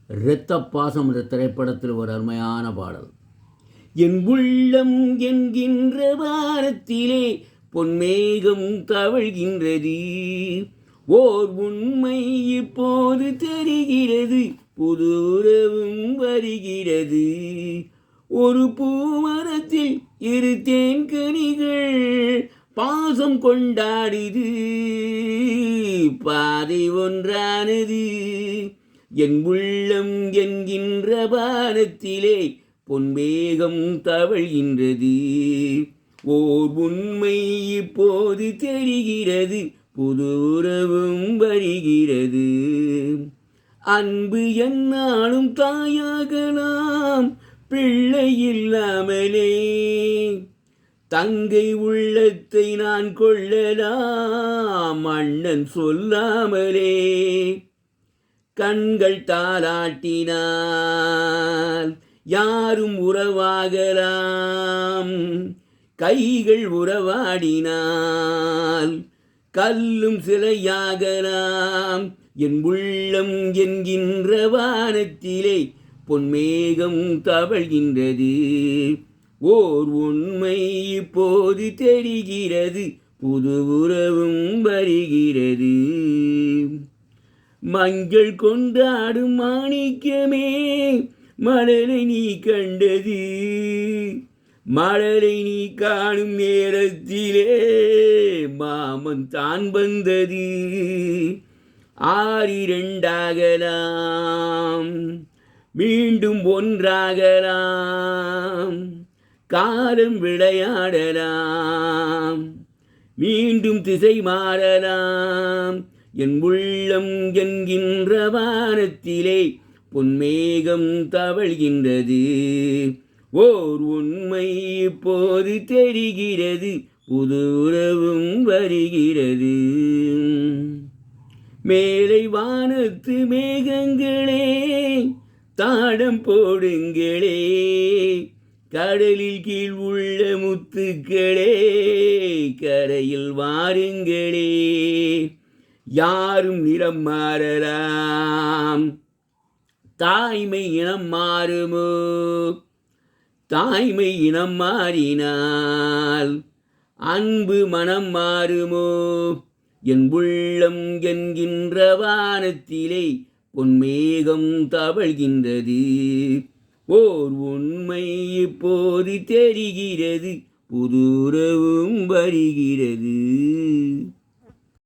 இரத்த பாசம் என்ற திரைப்படத்தில் ஒரு அருமையான பாடல். என் உள்ளம் என்கின்ற வாரத்திலே பொன்மேகம் தவழ்கின்றது, ஓர் உண்மை இப்போது தெரிகிறது, புது உறவும் வருகிறது. ஒரு பூமரத்தில் இரு தேன்கனிகள் பாசம் கொண்டாடுது, பாதை ஒன்றானது. என் உள்ளம் என்கின்ற வானத்திலே பொன்மேகம் தவழ்கின்றது, ஓர் உண்மை இப்போது தெரிகிறது, புது உறவும் வருகிறது. அன்பு என்னாலும் தாயாகலாம் பிள்ளை இல்லாமலே, தங்கை உள்ளத்தை நான் கொள்ளலாம் அண்ணன் சொல்லாமலே. கண்கள் தாலாட்டினால் யாரும் உறவாகலாம், கைகள் உறவாடினால் கல்லும் சிலையாகலாம். என் உள்ளம் என்கின்ற வானத்திலே பொன்மேகம் தவழ்கின்றது, ஓர் உண்மை இப்போது தெரிகிறது, புது உறவும் வருகிறது. மஞ்சள் கொண்டாடும் மாணிக்கமே மலரை நீ கண்டது, மலரை நீ காணும் நேரத்திலே மாமன் தான் வந்தது. ஆறிரண்டாகலாம் மீண்டும் ஒன்றாகலாம், காலம் விளையாடலாம் மீண்டும் திசை மாறலாம். என் உள்ளம் என்கின்ற வானத்திலே பொன்மேகம் தவழ்கின்றது, ஓர் உண்மை இப்போது தெரிகிறது, புது உறவும் வருகிறது. மேலை வானத்து மேகங்களே தாடம் போடுங்களே, கடலில் கீழ் உள்ள முத்துக்களே கரையில் வாருங்களே. யாரும் நிறம் மாறலாம், தாய்மை இனம் மாறுமோ? தாய்மை இனம் மாறினால் அன்பு மனம் மாறுமோ? என் உள்ளம் என்கின்ற வானத்திலே பொன்மேகம் தவழ்கின்றது, ஓர் உண்மை இப்போது தெரிகிறது, புது உறவும் வருகிறது.